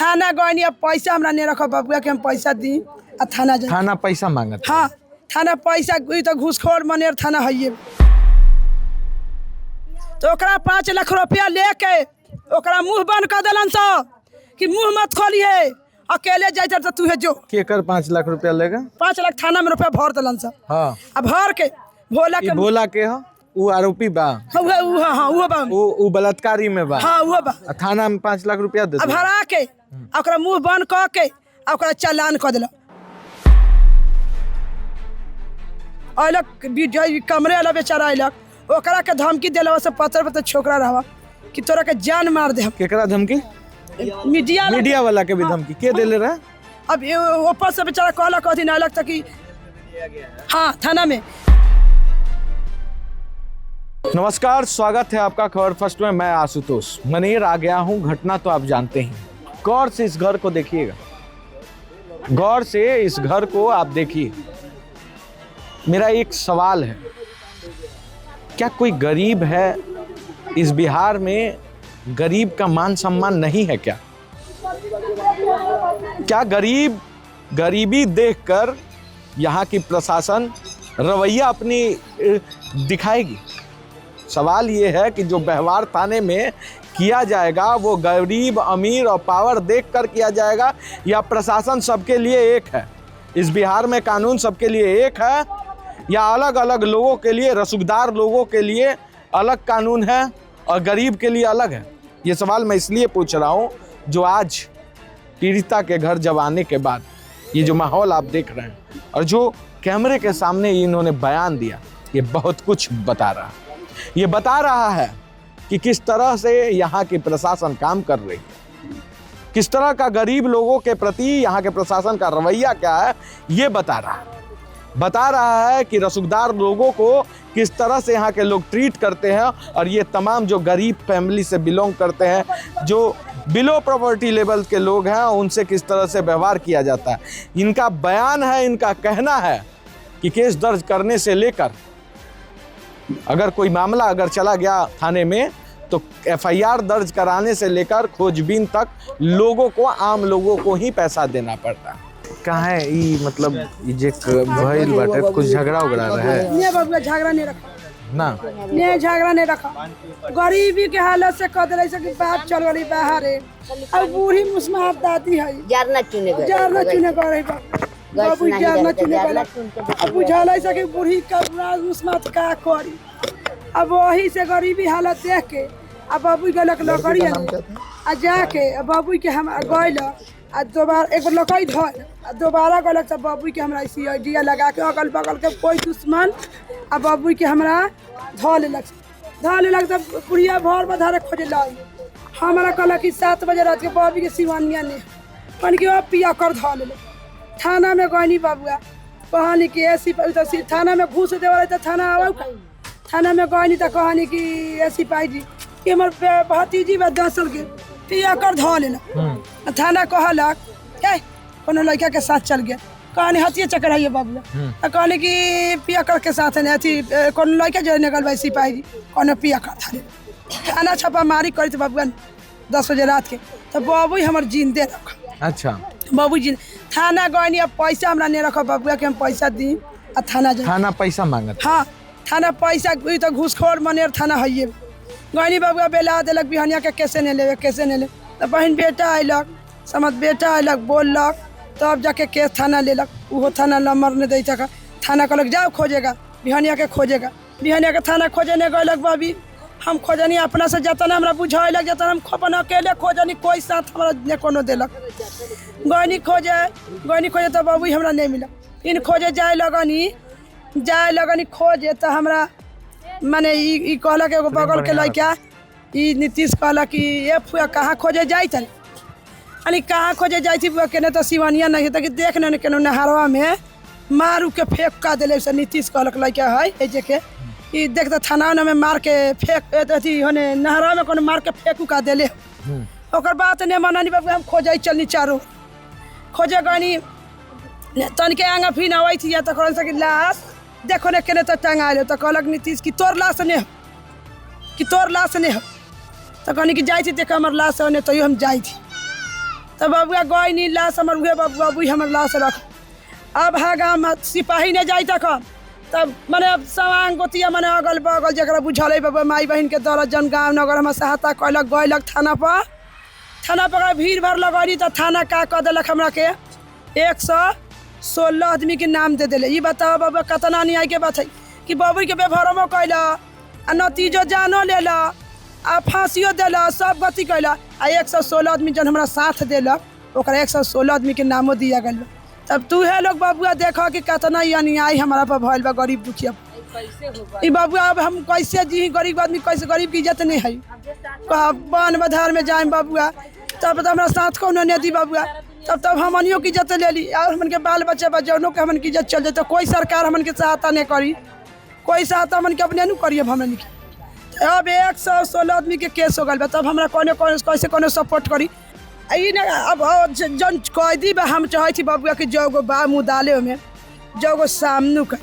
थाना गए अब पैसा हमरा नहीं रखो बबुआ के हम पैसा दी आ थाना जा थाना पैसा मांगत है। हाँ थाना पैसा तो घूसखोर मनेर थाना है तो ओकरा 5 लाख रुपया लेके ओकरा मुंह बंद कर दिलन सब कि मुंह मत खोलिए अकेले जाते तो तू जो केकर 5 लाख रुपया लेगा 5 लाख थाना में रुपया भर दिलन सब। हाँ अब भर के भोला के भोला के हो वो आरोपी बा वो बा वो बलात्कारी में बा। हाँ वो बा थाना में 5 लाख रुपया दे अब भरा के ओकरा मुंह बंद कर के ओकरा चालान कर दिल अलग कमरे वाला बेचारा अलग ओकरा के धमकी दिला से पत्थर छोकरा रहा कि तोरा के जान मार दे। केकरा धमकी? मीडिया वाला के भी धमकी के देले रहा? अब ऊपर से बेचारा कहला कथी ना अलग था कि हाँ थाना में। नमस्कार, स्वागत है आपका खबर फर्स्ट में। मैं आशुतोष मनेर आ गया हूं। घटना तो आप जानते हैं। गौर से इस घर को देखिएगा, गौर से इस घर को आप देखिए। मेरा एक सवाल है, क्या कोई गरीब है इस बिहार में? गरीब का मान सम्मान नहीं है क्या? क्या गरीबी देखकर यहाँ की प्रशासन रवैया अपनी दिखाएगी? सवाल ये है कि जो व्यवहार थाने में किया जाएगा वो गरीब अमीर और पावर देखकर किया जाएगा या प्रशासन सबके लिए एक है? इस बिहार में कानून सबके लिए एक है या अलग अलग लोगों के लिए, रसूखदार लोगों के लिए अलग कानून है और गरीब के लिए अलग है? ये सवाल मैं इसलिए पूछ रहा हूँ जो आज पीड़िता के घर जब आने के बाद ये जो माहौल आप देख रहे हैं और जो कैमरे के सामने इन्होंने बयान दिया, ये बहुत कुछ बता रहा है। ये बता रहा है कि किस तरह से यहाँ की प्रशासन काम कर रही है, किस तरह का गरीब लोगों के प्रति यहाँ के प्रशासन का रवैया क्या है। ये बता रहा है कि रसूखदार लोगों को किस तरह से यहाँ के लोग ट्रीट करते हैं और ये तमाम जो गरीब फैमिली से बिलोंग करते हैं, जो बिलो प्रॉपर्टी लेवल के लोग हैं, उनसे किस तरह से व्यवहार किया जाता है। इनका बयान है, इनका कहना है कि केस दर्ज करने से लेकर अगर कोई मामला अगर चला गया थाने में तो FIR दर्ज कराने से लेकर खोजबीन तक लोगों को, आम लोगों को ही पैसा देना पड़ता है। कहाँ है ये, मतलब ये जे भइल बाटे, कुछ झगड़ा उगड़ा रहा है? नहीं बाबू झगड़ा नहीं रखा ना, नहीं झगड़ा नहीं रखा। गरीबी के हालत से कह दिले से कि बाप चल गई बाहर है। अब बूढ़ी मुस्मात दादी है जारना चुने करे बाबू जारना चुने वाला। अब बुझाला से कि बूढ़ी का मुस्मात का करी। अब वही से गरीबी हालत देख के अब बाबू गलक लकड़ी आ जाके बाबू के हम गइल आ दोबारा एक लकड़ी धर आ दोबारा गलक सब बाबू के हमरा CID लगा के अगल बगल के कोई दुश्मन आ बाबू के हमरा धर लेलक तब पुरिया भर में धरे खोजे लाई। हमारा कहलक कि 7 बजे रात के बाबू के सिवानिया ने कन के पिया कर धर ले थाना में गनी बाबुआ कहानी कि ऐसी थाना में घूस देवा तो थाना आवा थाना में गनी तो कहानी कि ऐसी पाई जी कि हमर भतीजी बा 10 साल के पिया कर धर लेलक। थाना कहलक कोनो लड़का के साथ चल गया, कहानी हथिये चकराइए बाबुआ। कहले कि पिया कर के साथ है अथी कोनो लड़का जो निकल भाई सिपाही जी कोनो पिया कर था थाना छापामारी करी तो बाबुआ 10 बजे रात के तो बाबू हमर जिंदे रख। अच्छा बाबू जी थाना गए अब पैसा हमरा नहीं रखो बबुआ के हम पैसा दी आ थाना पैसा मांगत। हाँ थाना पैसा तो घूसखोर मनेर थाना है गनी बबुआ बेला दिलक बिहनिया के कैसे नहीं ले तो बहन बेटा अयलक समझ बेटा अयलक बोललक तब जाके केस थाना लेलक। वो थाना नंबर नहीं दै था, थाना कहलक जाओ खोजेगा बिहनिया के थाना खोजे नहीं गलक बाबी। हम खोजनी अपना से जतना हमरा बुझाइलक जतना हम अपन अकेले खोजनी, कोई साथ हमरा ने कोनो देलक। गनी खोजे तो बाबू हमरा नहीं मिला। इन खोजे जाए लगनी खोजे तो हमरा माने ई कहलक एगो बगल के लड़का ई नीतीश कहलक कि ए फुआ कहाँ खोजे जाई थी अली कहाँ खोजे जाई थी केने तो सिवानिया नहीं तो कि देख न केनो नहरवा में मारू के फेंक का दिले से नीतीश कहलक लड़का है ए जे के ई देख तो थाना में मार के फेंक अथी होने नहरवा में कोनो मार के फेंकू का दिले। ओकर बात नहीं माननी बाबू हम खोजे चलनी चारो खोजे गनी तन के आंगा फिर अवै थी तो कहल से कि लाश देखो ने केने तो टंगा ले तो कहलक नीतीश कि तोर लाश ने तो कहनी कि जाई थी देख हमर लाश होने तो हम जाई थी तो बबुआ गई नी लाश हमर उहे बाबू हमर लाश रख। अब हा गाँव सिपाही ने जाई तक तब मने अब सवांग गोतिया मने अगल बगल जरा बुझल बाबा माई बहन के दौलत जन गाँव नगर में सहायता कैलक गैलक थाना पर भीड़ भाड़ लगनी तो थाना का कह दिलक हमरा के 116 आदमी के नाम दे दिले। ये बताओ बाबा कतना न्याय के बात है कि बाबू के बेभरमो कैल आ नतीजो जानो ले आ फांसियो दिला सब गति कैल आ 116 आदमी जन हमरा साथ दिलक ओकरा 116 आदमी के नामो दिया गल। तब तू है लोग बबुआ देखो कि कितना अन्याय हमारा पर भइल बा गरीब दुखिया। ई बबुआ अब हम कैसे जी गरीब आदमी कैसे गरीब की इज्जत नहीं है वन बधार में जाए बबुआ तब तो हमारा साथ कौन नहीं दी बबुआ तब हमनियों की इज्जत ले ली और हमन के बाल बच्चे बजौनों के हमन की इज्जत चल जाए। तो कोई सरकार हमन के सहायता नहीं करी कोई सहायता हमन के अपने नहीं करी। अब हमन की अब 116 आदमी के केस हो गल तब हमरा कौन कैसे कौन सपोर्ट करी। अब जन कैदी बा हम चाहे थी बबुआ कि जो गो बा मुदाले में जो गो सामने का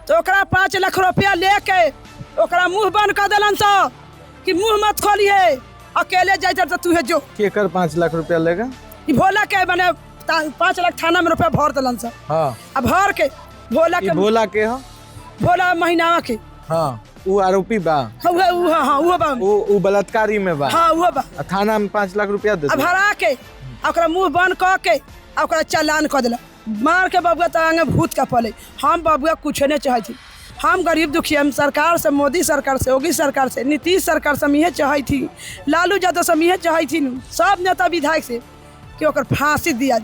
तो ओकरा 5 लाख रुपया लेके ओकरा मुँह बंद कर दिलन तो कि मुँह मत खोलिए अकेले जाए तो तू है जो केकर 5 लाख रुपया लेगा ई भोला के मैंने 5 लाख थाना में रुपया भर दिलन सर। हाँ अब भर के भोला के हो भोला महीना के हाँ वो आरोपी बा वो बलात्कारी में बा हाँ वो बा थाना में 5 लाख रुपया दे भरा के ओकरा मुँह बंद क के ओकरा चालान कर दिला मार के बबुआ तो आगे भूत का पले। हम बबुआ कुछ नहीं चाहे थी हम गरीब दुखी हम सरकार से मोदी सरकार से योगी सरकार से नीतीश सरकार से हम ये चाहे थी लालू यादव से हम ये चाहे थी सब नेता विधायक से कि ओकर फांसी दिया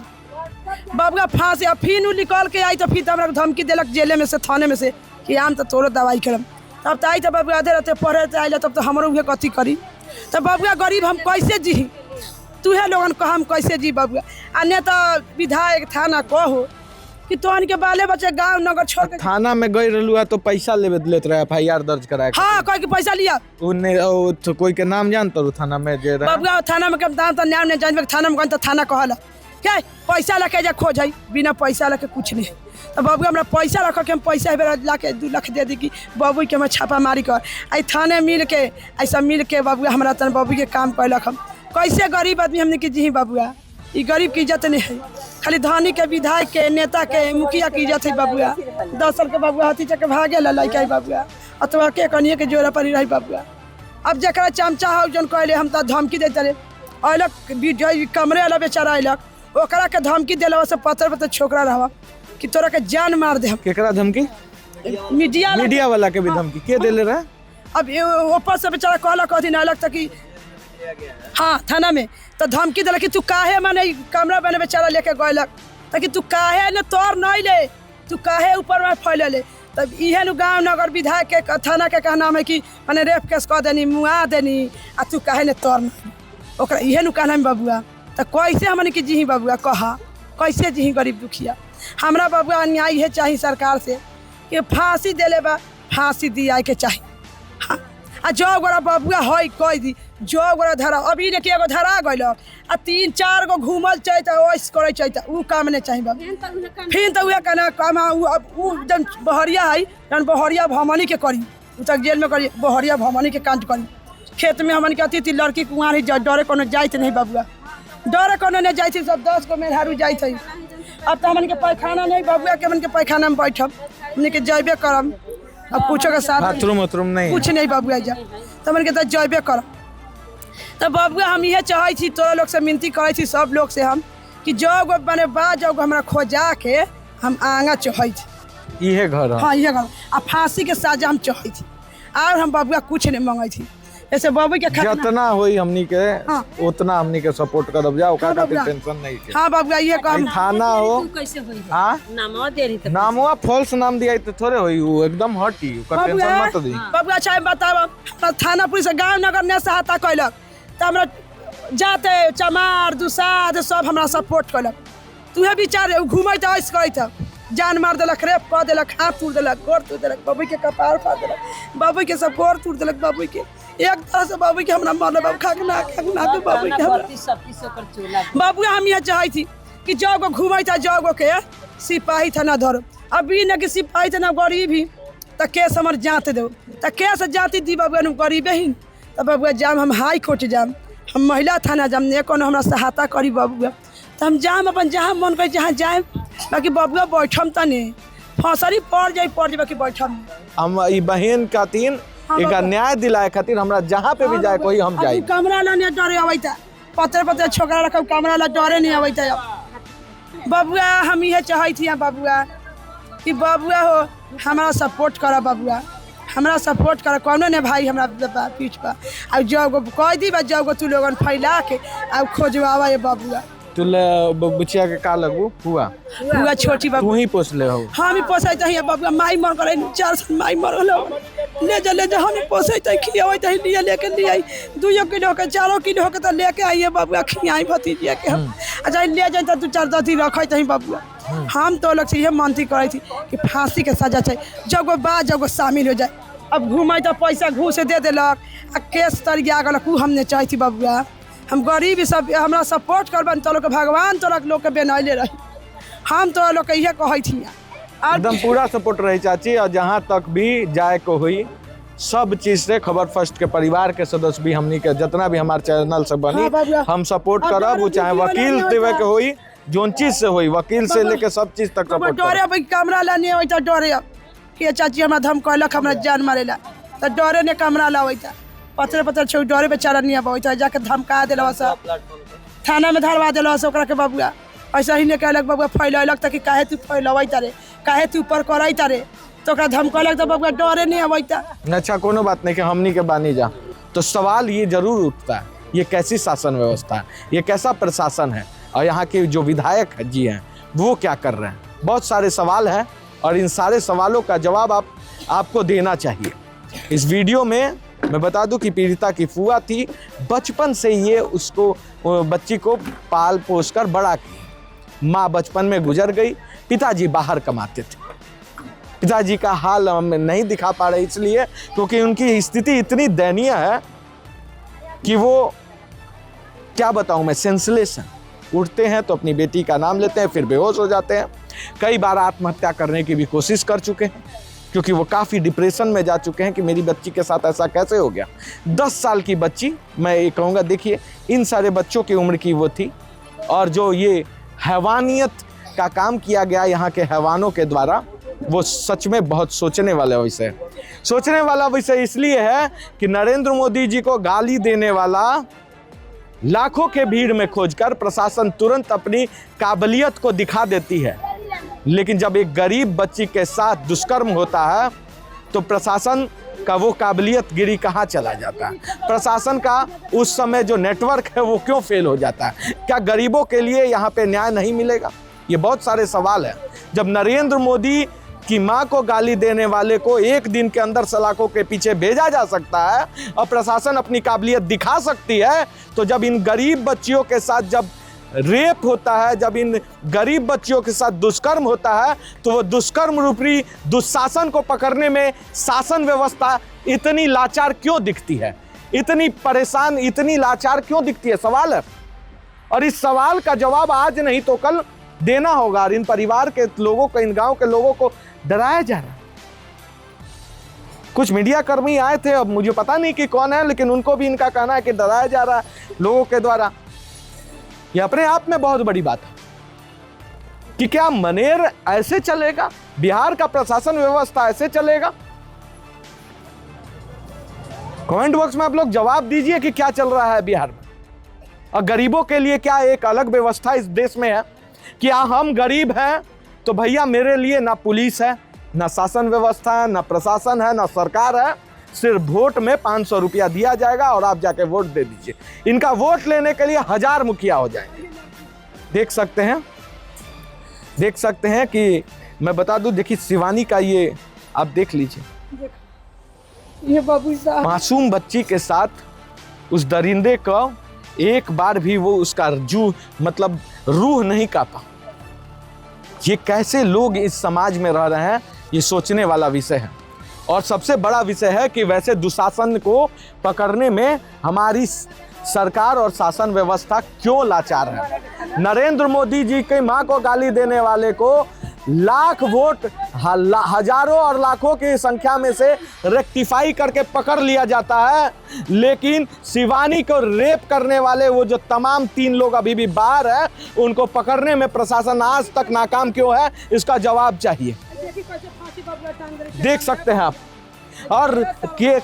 बबुआ फांसी। अब फिर निकल के आई तो फिर हमरा धमकी दिलक जेले में से थाने में से कि आम तो तोरो दवाई करम तब तो आई तो बबुआ आधे रहते पढ़े आइल तब तो हमारो उहे कथी करी। तो बबुआ गरीब हम कैसे जी तूहे लोगन को हम कैसे जी बबुआ आ नेता विधायक थाना कहो कि तोहन के बाले बच्चे गांव नगर छोड़ के थाना में गई रहलुआ तो पैसा लेत रहे FIR दर्ज करा के। हाँ कोई के पैसा लिया तो कोई के नाम जानत रहो थाना में जे बबुआ थाना में के नाम तो नाम नहीं जानबे थाना में गन तो थाना कहला क्या पैसा लेके जा खोज है बिना पैसा लेके कुछ नहीं। तो बबुआ हमरा पैसा रख के हम पैसा ला के 2 लाख दे दी कि बबू के हम छापा मारी कर आई थाने मिल के ऐसा मिल के बबुआ हमरा तन बबू के काम कैलक। हम कैसे गरीब आदमी हमने की जी बबुआ ई गरीब की इज्जत नहीं है खाली धनी के विधायक के नेता के मुखिया की इज्जत है बबुआ। 10 साल के बबुआ हथी चके भागे लड़का बबुआ अथवा के कनिए के जोरा पर रही बबुआ। अब जरा चमचा हो जन कहले हम तो धमकी देते रहे अइलक कमरे वाला बेचारा अइलक ओकरा के धमकी दिला से पत्थर छोकरा रहा कि तोरा के जान मार दे। केकरा धमकी मीडिया वाला के भी धमकी के देले रहा। अब ऊपर से बेचारा कहलक कथी ना लगता कि हाँ थाना में तो धमकी दिला कि तू काहे माने कमरा बने बेचारा लेके गइलक ताकि तू काहे न तोर नहीं ले तू काहे ऊपर में फैले ले। तब इहे नु गाँव नगर विधायक के थाना के कहना है कि मैंने रेप केस कर देनी मुआ देनी आ तू काहे न तोर नहीं ओकरा इहे नु कहना है बबुआ। तो कैसे हमन की जी बबुआ कहा कैसे जी गरीब दुखिया। हमरा बबुआ अन्याय है चाहिए सरकार से कि फांसी दिले बा फांसी दिया के चाहिए। हाँ आ जो गोरा बबुआ है कह दी जो गोरा धरा अभी ने एगो धरा गइल आ 3-4 गो घूमल चाहिए ओस करे चाहिए उ काम नहीं चाहिए बाबू। फिर तो उहे कहना काम उ जन बहरिया है जन बहरिया भमनी के करी उ तक जेल में करी बहरिया भमनी के कांड करी खेत में हमन के अति थी लड़की कुंवार ही डरे कोनो जाइत नहीं बबुआ डरे कोनो नहीं जाइत सब 10 गो मेहरारू जाइत है। अब तो हमन के पैखाना नहीं बबुआ के हमन के पैखाना में बैठब हमन के जइबे करम अब कुछो के साथ बाथरूम नहीं कुछ नहीं बबुआ जा तो हमन के तो जइबे करम। तो बबुआ हम ये चाहे थी तोरा लोग से विनती करे थी सब लोग से हम कि जो गो बने बा जो गो हमरा खोजा के हम आगा चाहे थी ये घर हाँ ये घर आ फांसी के सजा हम चाहे थी और हम बबुआ कुछ नहीं मांगे थी ऐसे बाबू के जितना होई हमनी के हाँ। उतना हमनी के सपोर्ट करब जा ओका खातिर टेंशन नहीं के। हाँ बाबू ये काम थाना हो कैसे होई हां नामवा दे रही नामवा फॉल्स नाम दिया तो थोड़े होई वो एकदम हटी ओका टेंशन मत दी। बाबू अच्छा बताओ थाना पुलिस गांव नगर ने सहायता कैलक तो हमरा जाते चमार दुसाद सब हमरा सपोर्ट कैलक तुहे विचार घूमैत ऐस करैत जान मार देलक रेप कऽ देलक हाथ तोड़ देलक गोड़ तोड़ देलक बाबू के कपार फाड़ देलक बाबू के सब गोड़ तोड़ देलक बाबू के एक तरह से बाबू के हमरा मरले बाबू खाकना के बाबू के हमरा बाबू हम ये चाहे थी कि जगो घूमैत जगो के सिपाही था ना धरो अभी न कि सिपाही था ना गरीब ही तो केस हमर जाँच दो तो केस जाती दी बाबू गरीबे ही तो बाबू जाम हम हाई कोर्ट जाम हम महिला थाना जाम ने कोनो हमरा सहायता करी बाबू तो हम जाम अपन जहाँ मन करे जहाँ जाए, बाकी बबुआ बैठम तनी फसरी पड़ जाए बाकी बैठम। हम ई बहन खातिर एक न्याय दिलाए खातिर हमरा जहाँ पे भी जाए कोई हम जाए। कमरा ला नहीं डरे अवैता, पत्थर छोकरा रखब कमरा ला डरे नहीं अवैता। बबुआ हम ये चाहै थी बबुआ कि बबुआ हो हमारा सपोर्ट करा, बबुआ हमारा सपोर्ट करा, कौनो ने भाई हमारा पीठ पर अब जब कह दी बा जब तू लोगन फैला के अब खोजवावा ये बबुआ। तू बुचिया के का लगू हुआ छोटी तू ही पोस ले हो। हम ही पोसैत ही बबुआ, माई मर गए 4 साल माई मर गए, ले जा हम ही पोसैत खियावत ही लिए लेके लिए आई 2 किलो के 4 किलो के तो लेके आइए बबुआ खियाई भतीजिया के हम। अच्छा ले जाए तो 2-4 दती रखत ही बबुआ। हम तो लोग से यह मानती करे थी कि फांसी के सजा चाहिए, जब जब शामिल हो जाए। अब घूमे तो पैसा घूस दे दिलक आ केस तरिया गलक, हम नहीं चाहती बबुआ। हम गरीब सब हमरा सपोर्ट करबन तो लोग भगवान तो लोग के बनैले रही, हम तो लोग के इहे कहै थी एकदम पूरा सपोर्ट रही चाची। और जहाँ तक भी जाए को हुई सब चीज से खबर फर्स्ट के परिवार के सदस्य भी हमनी के जितना भी हमारे चैनल से बनी हम सपोर्ट करब, वो चाहे वकील देवे के हुई जोन चीज से हुई, वकील से लेके सब चीज तक सपोर्ट डरे भाई कमरा लाने होता डरे कि चाची हमरा धम कहलक हमरा जान मारेला तो डरे ने कमरा लावैता, पत्थर छो डरे बेचारा नहीं आबैता, जाके धमका दिलवा सब थाना में धरवा दिलवा सब ओकरा के बबुआ। ऐसा ही नहीं कहलक बबुआ फैलैलक त कि काहे तू फैलवैता रे, काहे तू ऊपर करैता रे, तो ओकरा धमकलक तो बबुआ डरे नहीं आबैता। अच्छा कोनो बात नहीं कि हमनी के बानी जा, तो सवाल ये जरूर उठता है ये कैसी शासन व्यवस्था है, ये कैसा प्रशासन है, और यहाँ के जो विधायक जी हैं वो क्या कर रहे हैं। बहुत सारे सवाल हैं और इन सारे सवालों का जवाब आपको देना चाहिए। इस वीडियो में मैं बता दूं कि पीड़िता की फुआ थी, बचपन से ये उसको बच्ची को पाल पोस कर बड़ा की। माँ बचपन में गुजर गई, पिताजी बाहर कमाते थे। पिताजी का हाल हम नहीं दिखा पा रहे इसलिए क्योंकि उनकी स्थिति इतनी दयनीय है कि वो क्या बताऊं मैं, सेंसलेस है। उठते हैं तो अपनी बेटी का नाम लेते हैं, फिर बेहोश हो जाते हैं। कई बार आत्महत्या करने की भी कोशिश कर चुके हैं क्योंकि वो काफ़ी डिप्रेशन में जा चुके हैं कि मेरी बच्ची के साथ ऐसा कैसे हो गया। 10 साल की बच्ची, मैं ये कहूँगा देखिए इन सारे बच्चों की उम्र की वो थी, और जो ये हैवानियत का काम किया गया यहाँ के हैवानों के द्वारा, वो सच में बहुत सोचने वाला विषय है। सोचने वाला विषय इसलिए है कि नरेंद्र मोदी जी को गाली देने वाला लाखों के भीड़ में खोजकर प्रशासन तुरंत अपनी काबिलियत को दिखा देती है, लेकिन जब एक गरीब बच्ची के साथ दुष्कर्म होता है तो प्रशासन का वो काबिलियत गिरी कहाँ चला जाता है। प्रशासन का उस समय जो नेटवर्क है वो क्यों फेल हो जाता है। क्या गरीबों के लिए यहाँ पे न्याय नहीं मिलेगा? ये बहुत सारे सवाल हैं। जब नरेंद्र मोदी की माँ को गाली देने वाले को 1 दिन के अंदर सलाखों के पीछे भेजा जा सकता है और प्रशासन अपनी काबिलियत दिखा सकती है, तो जब इन गरीब बच्चियों के साथ जब रेप होता है, जब इन गरीब बच्चियों के साथ दुष्कर्म होता है, तो वो दुष्कर्म रूपी दुशासन को पकड़ने में शासन व्यवस्था इतनी लाचार क्यों दिखती है, इतनी परेशान, इतनी लाचार क्यों दिखती है? सवाल है। और इस सवाल का जवाब आज नहीं तो कल देना होगा। और इन परिवार के लोगों को, इन गांव के लोगों को डराया जा रहा है। कुछ मीडिया कर्मी आए थे, अब मुझे पता नहीं कि कौन है, लेकिन उनको भी इनका कहना है कि डराया जा रहा है लोगों के द्वारा। यह अपने आप में बहुत बड़ी बात है कि क्या मनेर ऐसे चलेगा, बिहार का प्रशासन व्यवस्था ऐसे चलेगा? कमेंट बॉक्स में आप लोग जवाब दीजिए कि क्या चल रहा है बिहार में, और गरीबों के लिए क्या एक अलग व्यवस्था इस देश में है? क्या हम गरीब हैं तो भैया मेरे लिए ना पुलिस है, ना शासन व्यवस्था है, ना प्रशासन है, ना सरकार है, सिर्फ वोट में 500 रुपया दिया जाएगा और आप जाके वोट दे दीजिए। इनका वोट लेने के लिए 1000 मुखिया हो जाएंगे। देख सकते हैं कि मैं बता दूं, देखिए शिवानी का ये आप देख लीजिए, ये बाबू साहब मासूम बच्ची के साथ उस दरिंदे को एक बार भी वो उसका रूह नहीं कांपा। ये कैसे लोग इस समाज में रह रहे हैं, ये सोचने वाला विषय है। और सबसे बड़ा विषय है कि वैसे दुशासन को पकड़ने में हमारी सरकार और शासन व्यवस्था क्यों लाचार है। नरेंद्र मोदी जी की मां को गाली देने वाले को लाख वोट हजारों और लाखों की संख्या में से रेक्टिफाई करके पकड़ लिया जाता है, लेकिन शिवानी को रेप करने वाले वो जो तमाम 3 लोग अभी भी बाहर है, उनको पकड़ने में प्रशासन आज तक नाकाम क्यों है, इसका जवाब चाहिए। देख सकते हैं आप, और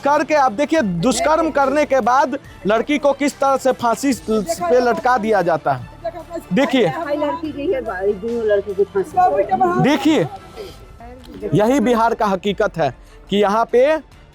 करके आप देखिए दुष्कर्म करने के बाद लड़की को किस तरह से फांसी पे लटका दिया जाता है। देखिए देखिए, यही बिहार का हकीकत है कि यहाँ पे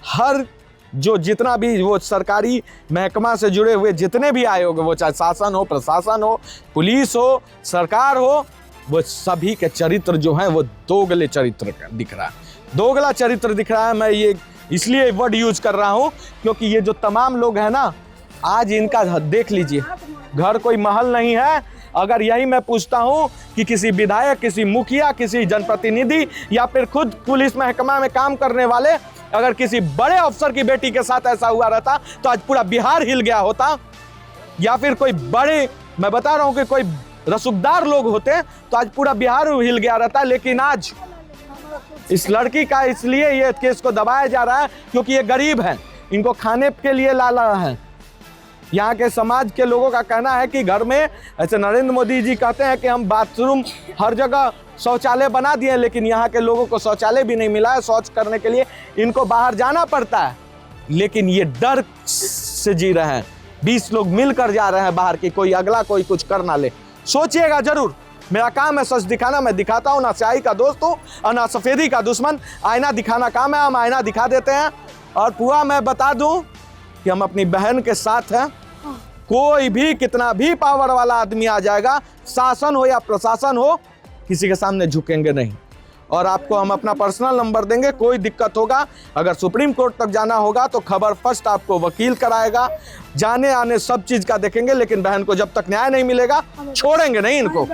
हर जो जितना भी वो सरकारी महकमा से जुड़े हुए जितने भी आयोग, वो चाहे शासन हो, प्रशासन हो, पुलिस हो, सरकार हो, वो सभी के चरित्र जो हैं वो दोगले चरित्र दिख रहा है, दोगला चरित्र दिख रहा है। मैं ये इसलिए वर्ड यूज कर रहा हूँ क्योंकि ये जो तमाम लोग हैं ना, आज इनका देख लीजिए, घर कोई महल नहीं है। अगर यही मैं पूछता हूँ कि किसी विधायक, किसी मुखिया, किसी जनप्रतिनिधि या फिर खुद पुलिस महकमा में काम करने वाले अगर किसी बड़े अफसर की बेटी के साथ ऐसा हुआ रहता तो आज पूरा बिहार हिल गया होता, या फिर कोई बड़े, मैं बता रहा हूँ कि कोई रसूखदार लोग होते तो आज पूरा बिहार हिल गया रहता। लेकिन आज इस लड़की का इसलिए ये केस को दबाया जा रहा है क्योंकि ये गरीब है, इनको खाने के लिए ला रहा है। यहाँ के समाज के लोगों का कहना है कि घर में, ऐसे नरेंद्र मोदी जी कहते हैं कि हम बाथरूम हर जगह शौचालय बना दिए, लेकिन यहाँ के लोगों को शौचालय भी नहीं मिला है। शौच करने के लिए इनको बाहर जाना पड़ता है, लेकिन ये डर से जी रहे हैं। 20 लोग मिलकर जा रहे हैं बाहर की, कोई अगला कोई कुछ कर ना ले। सोचिएगा जरूर, मेरा काम है सच दिखाना, मैं दिखाता हूँ, ना स्याही का दोस्त हूँ और ना सफेदी का दुश्मन। आईना दिखाना काम है, हम आईना दिखा देते हैं। और पूरा मैं बता दूं कि हम अपनी बहन के साथ हैं। कोई भी कितना भी पावर वाला आदमी आ जाएगा, शासन हो या प्रशासन हो, किसी के सामने झुकेंगे नहीं। और आपको हम अपना पर्सनल नंबर देंगे, कोई दिक्कत होगा, अगर सुप्रीम कोर्ट तक जाना होगा तो खबर फर्स्ट आपको वकील कराएगा, जाने आने सब चीज़ का देखेंगे। लेकिन बहन को जब तक न्याय नहीं मिलेगा छोड़ेंगे नहीं इनको।